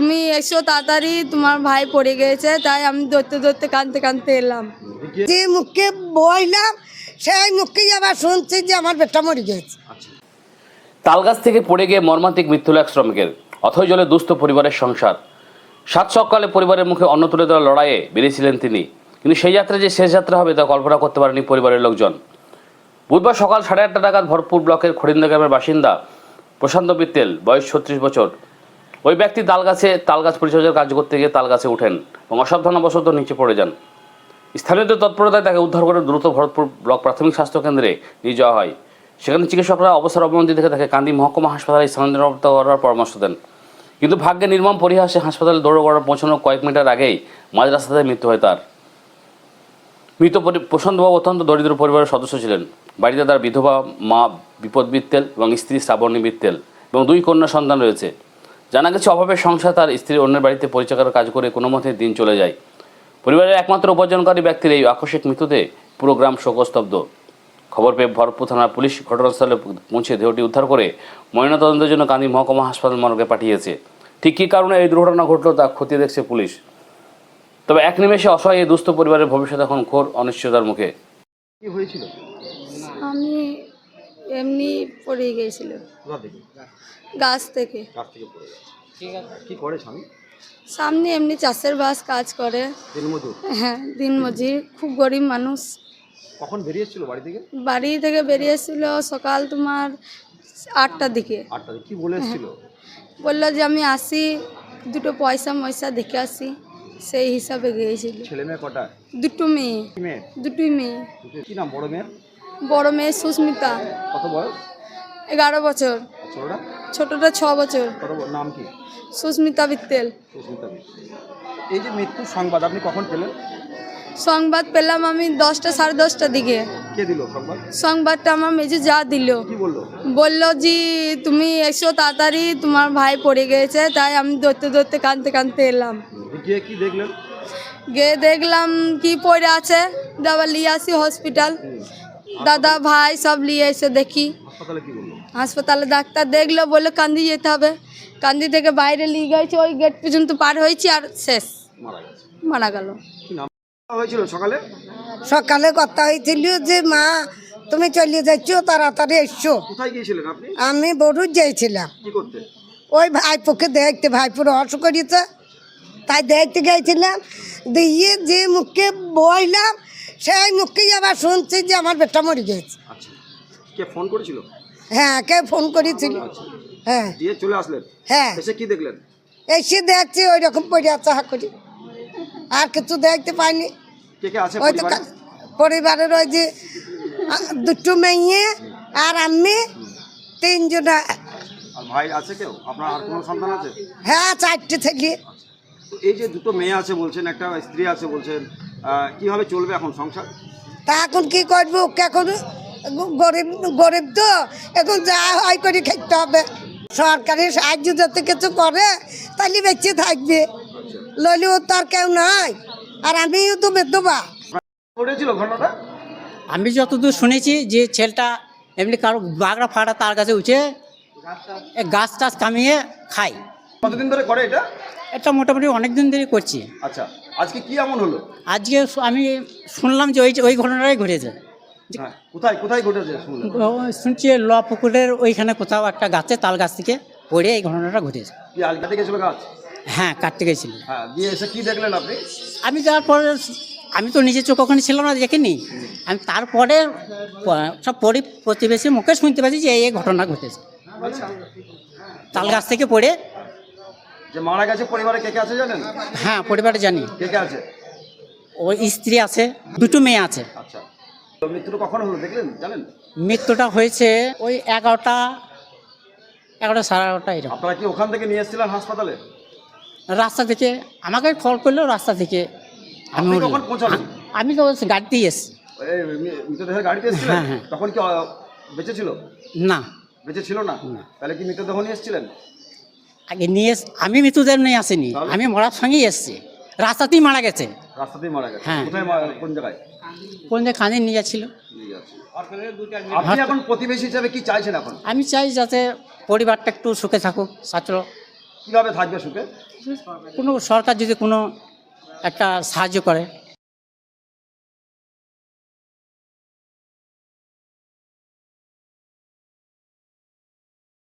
তুমি এসো তাড়াতাড়ি, তোমার ভাই পড়ে গেছে, তাই আমি ধরতে ধরতে কাঁদতে কাঁদতে এলাম। যে মুখে বইলাম সেই মুখেই আবার শুনছি যে আমার বেটা মরে গেছে। তালগাছ থেকে পড়ে গিয়ে মর্মান্তিক মৃত্যু হল এক শ্রমিকের। অথই জলে দুস্থ পরিবারের সংসার। সাত সকালে পরিবারের মুখে অন্ন তুলে দেওয়ার লড়াইয়ে বেরিয়েছিলেন তিনি, কিন্তু সেই যাত্রা যে শেষ যাত্রা হবে তা কল্পনা করতে পারেনি পরিবারের লোকজন। বুধবার সকাল 8:30 নাগাদ ভরপুর ব্লকের খড়িন্দা গ্রামের বাসিন্দা প্রশান্ত বিত্তেল, বয়স 36 বছর। ওই ব্যক্তি তালগাছ পরিচর্যার কাজ করতে গিয়ে তালগাছে উঠেন এবং অসাবধানবশত নিচে পড়ে যান। স্থানীয়দের তৎপরতায় তাকে উদ্ধার করে দ্রুত ভরতপুর ব্লক প্রাথমিক স্বাস্থ্য কেন্দ্রে নিয়ে যাওয়া হয়। সেখানে চিকিৎসকরা অবস্থার অবনতি দেখে তাকে কান্দি মহকুমা হাসপাতালে স্থানান্তরিত করার পরামর্শ দেন, কিন্তু ভাগ্যে নির্মম পরিহাসে হাসপাতালে দৌড়গড়া পৌঁছানোর কয়েক মিনিট আগেই মাঝ রাস্তাতে মৃত্যু হয় তার। মৃত প্রশান্তবাবু অত্যন্ত দরিদ্র পরিবারের সদস্য ছিলেন। বাড়িতে তার বিধবা মা বিপদ বিত্তেল এবং স্ত্রী শ্রাবণী বিত্তেল এবং 2 কন্যা সন্তান রয়েছে। জানা গেছে অভাবের সংসার তার স্ত্রী অন্যের বাড়িতে পরিচালকের কাজ করে কোনো মতে দিন চলে যায়। পরিবারের একমাত্র উপার্জনকারী ব্যক্তির এই আকস্মিক মৃত্যুতে পুরো গ্রাম শোকস্তব্ধ। খবর পেয়ে ভরতপুর থানার পুলিশ ঘটনাস্থলে পৌঁছে দেহটি উদ্ধার করে ময়নাতদন্তের জন্য কান্দি মহকুমা হাসপাতাল মর্গে পাঠিয়েছে। ঠিক কী কারণে এই দুর্ঘটনা ঘটলো তা খতিয়ে দেখছে পুলিশ। তবে এক নিমেষে অসহায় এই দুস্থ পরিবারের ভবিষ্যৎ এখন ঘোর অনিশ্চয়তার মুখে। কি হয়েছিল? আমি এমনি পড়ে গিয়েছিল গাছ থেকে। পড়ে গেছে। কি করে স্বামী? সামনে এমনি চাষের কাজ করে। দিনমজুর? হ্যাঁ, দিনমজুর, খুব গরিব মানুষ। কখন বেরিয়েছিল বাড়ি থেকে? বাড়ি থেকে বেরিয়েছিল সকাল তোমার 8টার দিকে। 8টা কি বলে এসেছিল? বললো যে আমি আসি, দুটো পয়সা দেখে আসি, সেই হিসাবে গিয়েছিল। ছেলে মেয়ে কটা? দুটো মেয়ে। দুটোই মেয়ে। কি নাম বড় মেয়ের? বড় মেয়ে সুস্মিতা, কত বয়স? 11 বছর। ছোটটা? ছোটটা 6 বছর। নাম কি? সুস্মিতা বিত্তেল। এই যে মৃত্যুর সংবাদ আপনি কখন পেলেন? সংবাদ পেলাম আমি 10টা 10:30টার দিকে। কে দিল সংবাদ? সংবাদটা আমার মেজে যা দিল। কি বললো? বললো যে তুমি এসো তাড়াতাড়ি, তোমার ভাই পড়ে গেছে, তাই আমি ধরতে ধরতে কাঁদতে কাঁদতে এলাম। গিয়ে কি দেখলেন? গিয়ে দেখলাম কি পড়ে আছে, দাবা নিয়ে আসি হসপিটাল। দাদা ভাই সব নিয়ে এসে দেখি। হাসপাতালে কি বললো? হাসপাতালে ডাক্তার দেখলো, বললো কান্দি যেতে হবে। কান্দি থেকে বাইরে নিয়ে গেছে, ওই গেট পর্যন্ত পার হয়েছি আর শেষ, মারা গেল। কি নাম হয়েছিল সকালে? সকালে কথা হয়েছিল যে মা তুমি চলে যাচ্ছ, তাড়াতাড়ি এসছো। কোথায় গিয়েছিলেন আপনি? আমি বড়ুর যাইছিলাম কি করতে? ওই ভাইপোকে দেখতে, ভাইপুর অসুখ করেছে তাই দেখতে গেছিলাম। দিয়ে যে মুখে বইলাম সেই মুখেই আবার শুনছি যে আমার বেটা মরে গেছে। আচ্ছা, কে ফোন করেছিল? হ্যাঁ, কে ফোন করেছিল। হ্যাঁ দিয়ে চলে আসলেন? হ্যাঁ, এসে কি দেখলেন? এসে দেখছি ওই রকম পড়ে আছে করি, আর কিছু দেখতে পাইনি। কে কে আছে ওই তো পরিবারে? পরিবারের ওই যে দুটো মেয়ে আর আমি, 3 জনা। আর ভাই আছে কেউ? আপনার আর কোনো সন্তান আছে? হ্যাঁ, 4টে থেকে। তো এই যে দুটো মেয়ে আছে বলছেন, একটা স্ত্রী আছে বলছেন, কিভাবে চলবে এখন সংসার? তা এখন কি করবো, এখন গরিব গরিব তো এখন যা হয় করে খেতে হবে। সরকারি সাহায্য যাতে কিছু করে তাহলে বেঁচে থাকবে, লইলেও তার কেউ নাই। আর আমিও তো বেদবা। ঘটেছিল ঘটনাটা? আমি যতদূর শুনেছি যে ছেলেটা এমনি কারো বাগড়া ফাড়া তার কাছে উঠে গাছ টাছ কামিয়ে খায়। কতদিন ধরে করে এটা? এটা মোটামুটি অনেক দিন ধরে করছি। আচ্ছা, আজকে কি এমন হলো? আজকে আমি শুনলাম যে ওই ঘটনাটাই ঘটেছে। হ্যাঁ, কোথায় কোথায় ঘটেছে শুনলেন? শুনছি ল পুকুরের ওইখানে কোথাও একটা গাছে, তাল গাছ থেকে পড়ে এই ঘটনাটা ঘটেছে। কি আল কাটে গেছিল গাছ? হ্যাঁ, কাটতে গেছিল। হ্যাঁ, দিয়ে এসে কি দেখলেন আপনি? আমি যাওয়ার পরে আমি তো নিজের চোখ ওখানে ছিলাম না, দেখিনি। আমি তারপরে সব প্রতিবেশীর মুখে শুনতে পাচ্ছি যে এই ঘটনা ঘটেছে। আচ্ছা, তাল গাছ থেকে পড়ে। যে মারা গেছে পরিবারে কে কে আছে জানেন? হ্যাঁ, পরিবারে জানি। কে কে আছে? ওই স্ত্রী আছে, 2 মেয়ে আছে। আচ্ছা, তো মৃত্যুটা কখন হলো দেখলেন জানেন? মৃত্যুটা হয়েছে ওই 11টা 11:30 এরকম। আপনারা কি ওখান থেকে নিয়ে এসেছিলেন হাসপাতালে? রাস্তা থেকে আমাকে কল করলো, রাস্তা থেকে আমি আপনি উঠলাম। কখন পৌঁছালেন? আমি তো গাড়িতেই এসছি। এই মৃতদেহের গাড়িতে এসেছিলেন? হ্যাঁ, হ্যাঁ। তখন কি বেঁচে ছিল? না, বেঁচে ছিল না? তাহলে কি মৃতদেহ নিয়ে এসেছিলেন? আগে নিয়ে আমি মৃত্যুদের নিয়ে আসিনি, আমি মরার সঙ্গেই এসছি। রাস্তাতেই মারা গেছে। রাস্তাতেই মারা গেছে? হ্যাঁ। কোথায় কোন জায়গায়? কোন যে কানে নিয়ে যাচ্ছিল। আপনি এখন প্রতিবেশী হিসাবে কি চাইছেন এখন? আমি চাই যাতে পরিবারটা একটু সুখে থাকুক, ছাত্র কিভাবে থাকবে সুখে? কোনো সরকার যদি কোনো একটা সাহায্য করে